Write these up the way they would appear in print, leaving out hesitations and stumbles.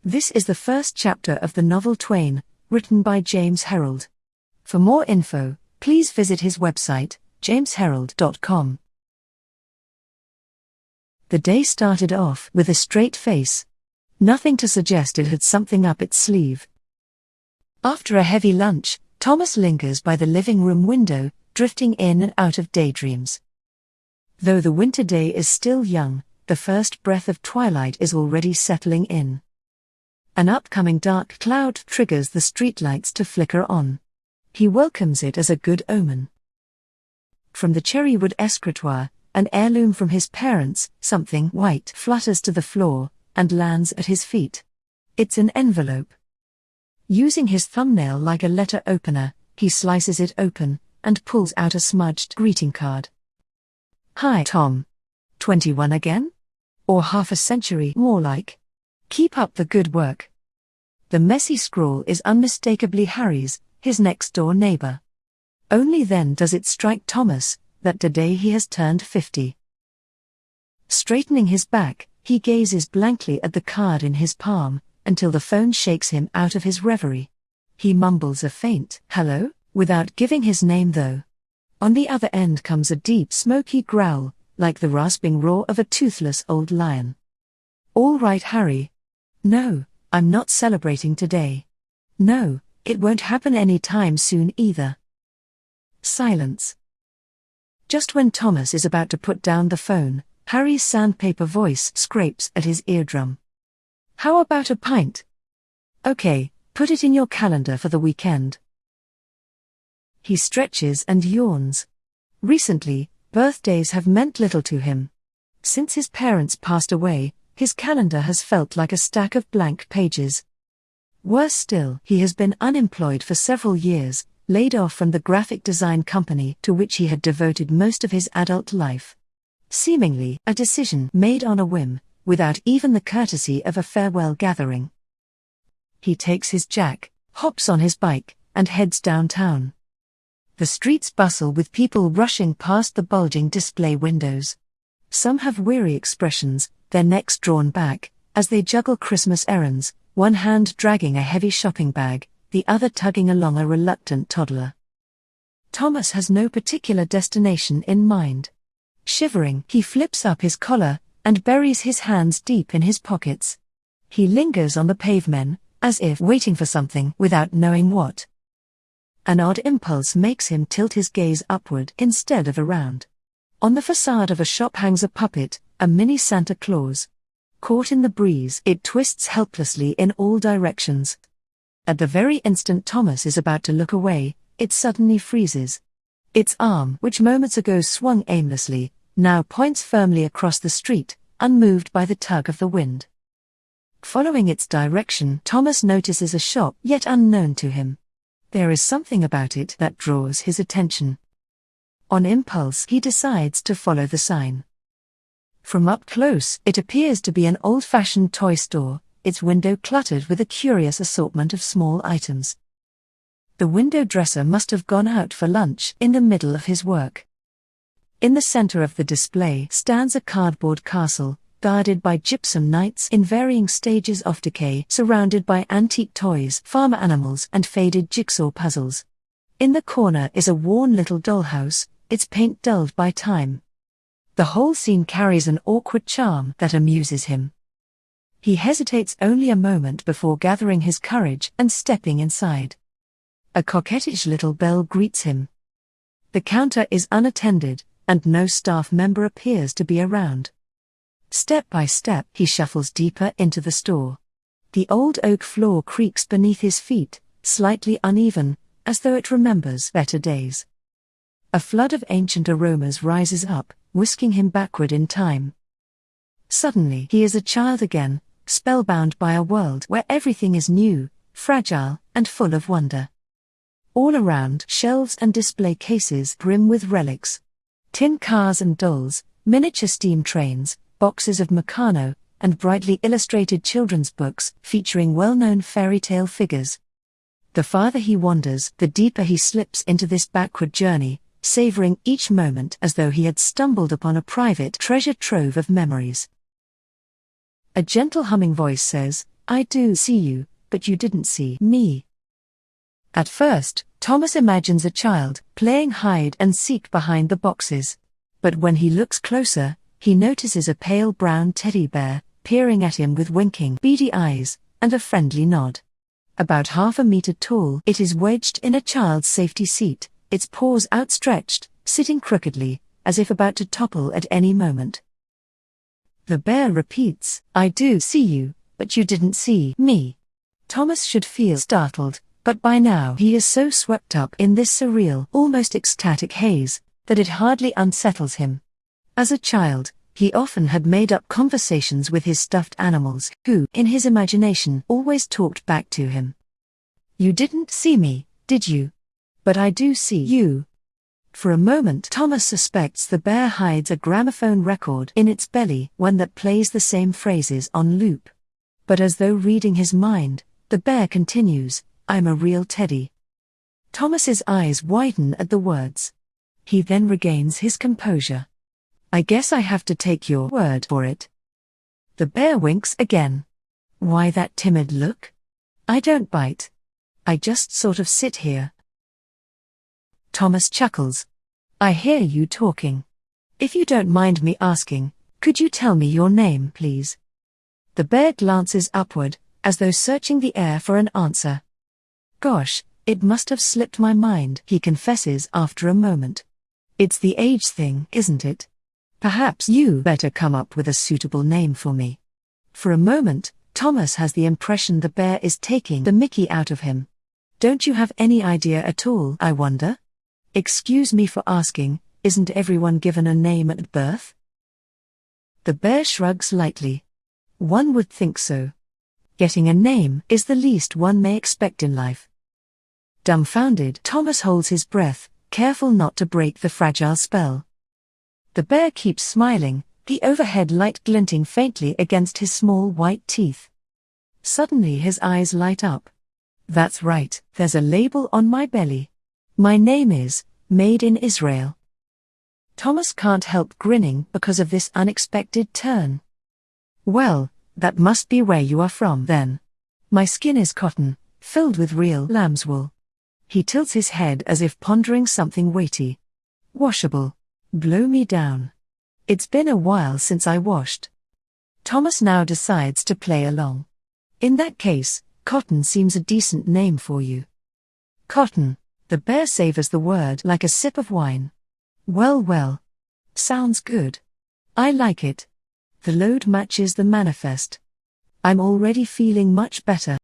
This is the first chapter of the novel Twain, written by James Herald. For more info, please visit his website, jamesherald.com. The day started off with a straight face. Nothing to suggest it had something up its sleeve. After a heavy lunch, Thomas lingers by the living room window, drifting in and out of daydreams. Though the winter day is still young, the first breath of twilight is already settling in. An upcoming dark cloud triggers the streetlights to flicker on. He welcomes it as a good omen. From the cherrywood escritoire, an heirloom from his parents, something white flutters to the floor and lands at his feet. It's an envelope. Using his thumbnail like a letter opener, he slices it open and pulls out a smudged greeting card. "Hi, Tom. 21 again? Or half a century more like? Keep up the good work." The messy scrawl is unmistakably Harry's, his next-door neighbor. Only then does it strike Thomas that today he has turned 50. Straightening his back, he gazes blankly at the card in his palm, until the phone shakes him out of his reverie. He mumbles a faint "hello," without giving his name though. On the other end comes a deep smoky growl, like the rasping roar of a toothless old lion. "All right, Harry. No, I'm not celebrating today. No, it won't happen any time soon either." Silence. Just when Thomas is about to put down the phone, Harry's sandpaper voice scrapes at his eardrum. "How about a pint? Okay, put it in your calendar for the weekend." He stretches and yawns. Recently, birthdays have meant little to him. Since his parents passed away, his calendar has felt like a stack of blank pages. Worse still, he has been unemployed for several years, laid off from the graphic design company to which he had devoted most of his adult life. Seemingly, a decision made on a whim, without even the courtesy of a farewell gathering. He takes his jack, hops on his bike, and heads downtown. The streets bustle with people rushing past the bulging display windows. Some have weary expressions, their necks drawn back, as they juggle Christmas errands, one hand dragging a heavy shopping bag, the other tugging along a reluctant toddler. Thomas has no particular destination in mind. Shivering, he flips up his collar and buries his hands deep in his pockets. He lingers on the pavement, as if waiting for something without knowing what. An odd impulse makes him tilt his gaze upward instead of around. On the facade of a shop hangs a puppet, a mini Santa Claus. Caught in the breeze, it twists helplessly in all directions. At the very instant Thomas is about to look away, it suddenly freezes. Its arm, which moments ago swung aimlessly, now points firmly across the street, unmoved by the tug of the wind. Following its direction, Thomas notices a shop yet unknown to him. There is something about it that draws his attention. On impulse, he decides to follow the sign. From up close, it appears to be an old-fashioned toy store, its window cluttered with a curious assortment of small items. The window dresser must have gone out for lunch in the middle of his work. In the center of the display stands a cardboard castle, guarded by gypsum knights in varying stages of decay, surrounded by antique toys, farm animals, and faded jigsaw puzzles. In the corner is a worn little dollhouse, its paint dulled by time. The whole scene carries an awkward charm that amuses him. He hesitates only a moment before gathering his courage and stepping inside. A coquettish little bell greets him. The counter is unattended, and no staff member appears to be around. Step by step, he shuffles deeper into the store. The old oak floor creaks beneath his feet, slightly uneven, as though it remembers better days. A flood of ancient aromas rises up, whisking him backward in time. Suddenly, he is a child again, spellbound by a world where everything is new, fragile, and full of wonder. All around, shelves and display cases brim with relics. Tin cars and dolls, miniature steam trains, boxes of Meccano, and brightly illustrated children's books featuring well-known fairy tale figures. The farther he wanders, the deeper he slips into this backward journey, savoring each moment as though he had stumbled upon a private treasure trove of memories. A gentle humming voice says, I do see you, but you didn't see me. At first, Thomas imagines a child playing hide and seek behind the boxes. But when he looks closer, he notices a pale brown teddy bear peering at him with winking, beady eyes and a friendly nod. About half a meter tall, it is wedged in a child's safety seat, its paws outstretched, sitting crookedly, as if about to topple at any moment. The bear repeats, I do see you, but you didn't see me. Thomas should feel startled, but by now he is so swept up in this surreal, almost ecstatic haze, that it hardly unsettles him. As a child, he often had made up conversations with his stuffed animals, who, in his imagination, always talked back to him. You didn't see me, did you? But I do see you. For a moment Thomas suspects the bear hides a gramophone record in its belly, one that plays the same phrases on loop. But as though reading his mind, the bear continues, I'm a real teddy. Thomas's eyes widen at the words. He then regains his composure. I guess I have to take your word for it. The bear winks again. Why that timid look? I don't bite. I just sort of sit here. Thomas chuckles. I hear you talking. If you don't mind me asking, could you tell me your name, please? The bear glances upward, as though searching the air for an answer. Gosh, it must have slipped my mind, he confesses after a moment. It's the age thing, isn't it? Perhaps you better come up with a suitable name for me. For a moment, Thomas has the impression the bear is taking the mickey out of him. Don't you have any idea at all, I wonder? Excuse me for asking, isn't everyone given a name at birth? The bear shrugs lightly. One would think so. Getting a name is the least one may expect in life. Dumbfounded, Thomas holds his breath, careful not to break the fragile spell. The bear keeps smiling, the overhead light glinting faintly against his small white teeth. Suddenly his eyes light up. That's right, there's a label on my belly. My name is, Made in Israel. Thomas can't help grinning because of this unexpected turn. Well, that must be where you are from, then. My skin is cotton, filled with real lamb's wool. He tilts his head as if pondering something weighty. Washable. Blow me down. It's been a while since I washed. Thomas now decides to play along. In that case, Cotton seems a decent name for you. Cotton. The bear savors the word like a sip of wine. Well, well. Sounds good. I like it. The load matches the manifest. I'm already feeling much better.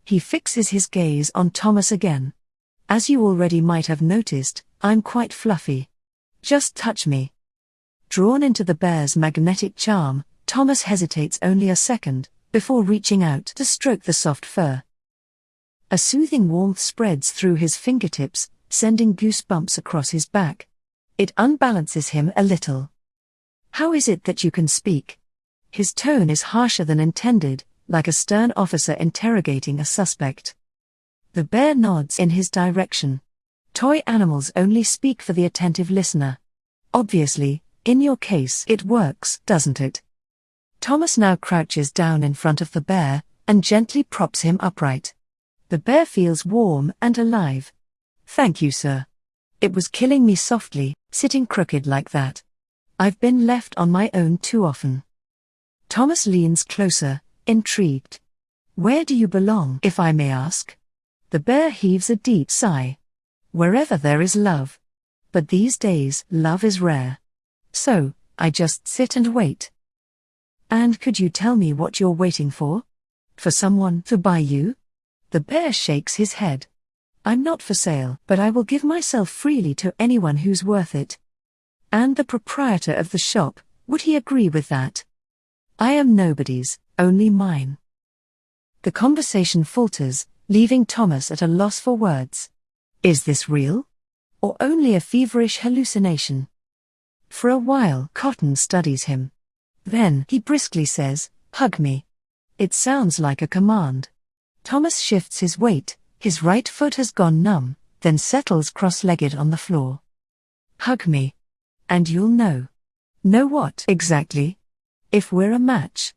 He fixes his gaze on Thomas again. As you already might have noticed, I'm quite fluffy. Just touch me. Drawn into the bear's magnetic charm, Thomas hesitates only a second, before reaching out to stroke the soft fur. A soothing warmth spreads through his fingertips, sending goosebumps across his back. It unbalances him a little. How is it that you can speak? His tone is harsher than intended, like a stern officer interrogating a suspect. The bear nods in his direction. Toy animals only speak for the attentive listener. Obviously, in your case it works, doesn't it? Thomas now crouches down in front of the bear, and gently props him upright. The bear feels warm and alive. Thank you, sir. It was killing me softly, sitting crooked like that. I've been left on my own too often. Thomas leans closer, intrigued. Where do you belong, if I may ask? The bear heaves a deep sigh. Wherever there is love. But these days, love is rare. So, I just sit and wait. And could you tell me what you're waiting for? For someone to buy you? The bear shakes his head. I'm not for sale, but I will give myself freely to anyone who's worth it. And the proprietor of the shop, would he agree with that? I am nobody's, only mine. The conversation falters, leaving Thomas at a loss for words. Is this real? Or only a feverish hallucination? For a while, Cotton studies him. Then, he briskly says, hug me. It sounds like a command. Thomas shifts his weight, his right foot has gone numb, then settles cross-legged on the floor. Hug me. And you'll know. Know what exactly? If we're a match.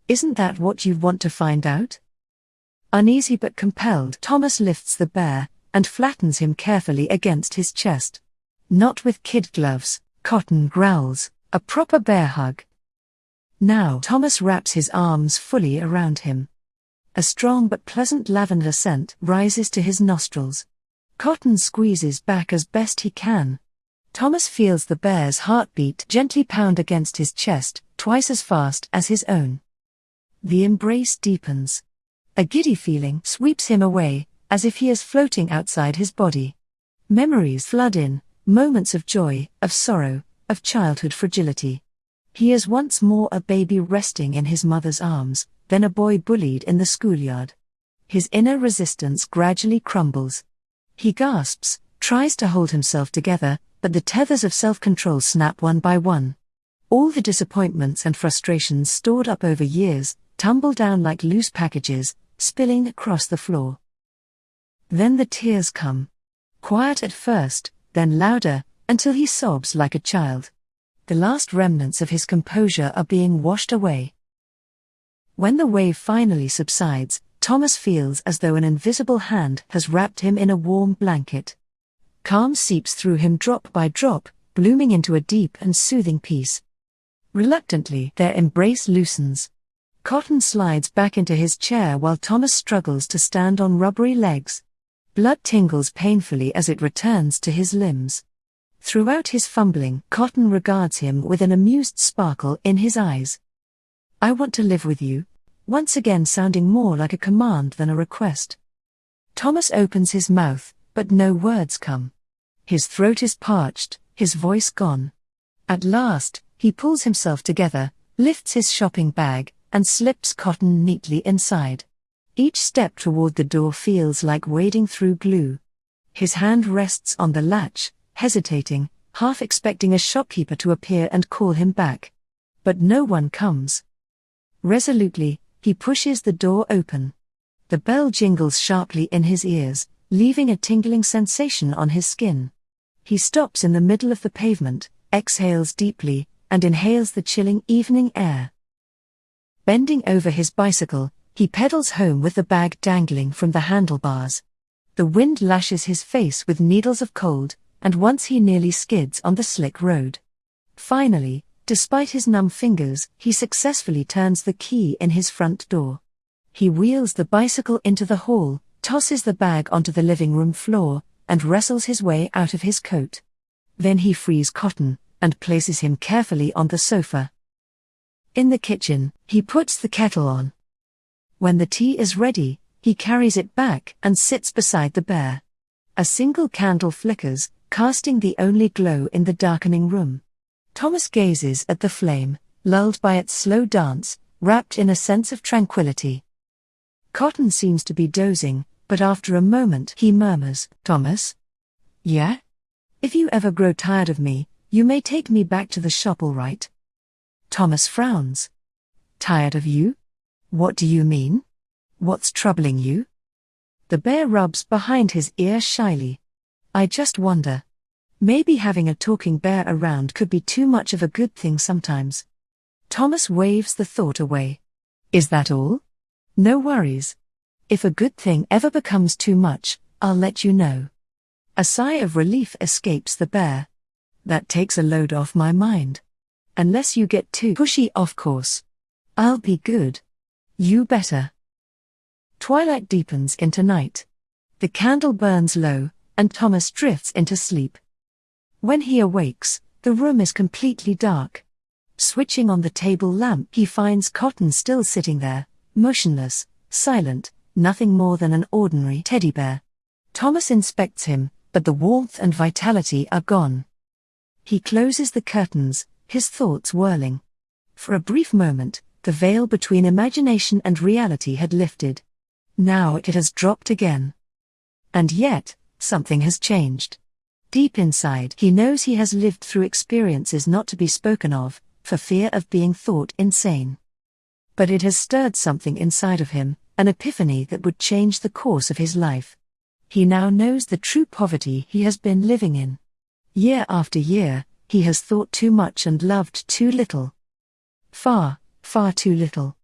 Isn't that what you want to find out? Uneasy but compelled, Thomas lifts the bear and flattens him carefully against his chest. Not with kid gloves, Cotton growls, a proper bear hug. Now Thomas wraps his arms fully around him. A strong but pleasant lavender scent rises to his nostrils. Cotton squeezes back as best he can. Thomas feels the bear's heartbeat gently pound against his chest, twice as fast as his own. The embrace deepens. A giddy feeling sweeps him away, as if he is floating outside his body. Memories flood in, moments of joy, of sorrow, of childhood fragility. He is once more a baby resting in his mother's arms, then a boy bullied in the schoolyard. His inner resistance gradually crumbles. He gasps, tries to hold himself together, but the tethers of self-control snap one by one. All the disappointments and frustrations stored up over years tumble down like loose packages, spilling across the floor. Then the tears come. Quiet at first, then louder, until he sobs like a child. The last remnants of his composure are being washed away. When the wave finally subsides, Thomas feels as though an invisible hand has wrapped him in a warm blanket. Calm seeps through him drop by drop, blooming into a deep and soothing peace. Reluctantly, their embrace loosens. Cotton slides back into his chair while Thomas struggles to stand on rubbery legs. Blood tingles painfully as it returns to his limbs. Throughout his fumbling, Cotton regards him with an amused sparkle in his eyes. "I want to live with you," once again sounding more like a command than a request. Thomas opens his mouth, but no words come. His throat is parched, his voice gone. At last, he pulls himself together, lifts his shopping bag, and slips Cotton neatly inside. Each step toward the door feels like wading through glue. His hand rests on the latch, hesitating, half expecting a shopkeeper to appear and call him back. But no one comes. Resolutely, he pushes the door open. The bell jingles sharply in his ears, leaving a tingling sensation on his skin. He stops in the middle of the pavement, exhales deeply, and inhales the chilling evening air. Bending over his bicycle, he pedals home with the bag dangling from the handlebars. The wind lashes his face with needles of cold, and once he nearly skids on the slick road. Finally, despite his numb fingers, he successfully turns the key in his front door. He wheels the bicycle into the hall, tosses the bag onto the living room floor, and wrestles his way out of his coat. Then he frees Cotton, and places him carefully on the sofa. In the kitchen, he puts the kettle on. When the tea is ready, he carries it back and sits beside the bear. A single candle flickers, casting the only glow in the darkening room. Thomas gazes at the flame, lulled by its slow dance, wrapped in a sense of tranquility. Cotton seems to be dozing, but after a moment he murmurs, "Thomas? Yeah? If you ever grow tired of me, you may take me back to the shop, all right?" Thomas frowns. "Tired of you? What do you mean? What's troubling you?" The bear rubs behind his ear shyly. "I just wonder. Maybe having a talking bear around could be too much of a good thing sometimes." Thomas waves the thought away. "Is that all? No worries. If a good thing ever becomes too much, I'll let you know." A sigh of relief escapes the bear. "That takes a load off my mind. Unless you get too pushy, of course. I'll be good. You better." Twilight deepens into night. The candle burns low, and Thomas drifts into sleep. When he awakes, the room is completely dark. Switching on the table lamp, he finds Cotton still sitting there, motionless, silent, nothing more than an ordinary teddy bear. Thomas inspects him, but the warmth and vitality are gone. He closes the curtains, his thoughts whirling. For a brief moment, the veil between imagination and reality had lifted. Now it has dropped again. And yet, something has changed. Deep inside, he knows he has lived through experiences not to be spoken of, for fear of being thought insane. But it has stirred something inside of him, an epiphany that would change the course of his life. He now knows the true poverty he has been living in. Year after year, he has thought too much and loved too little. Far, far too little.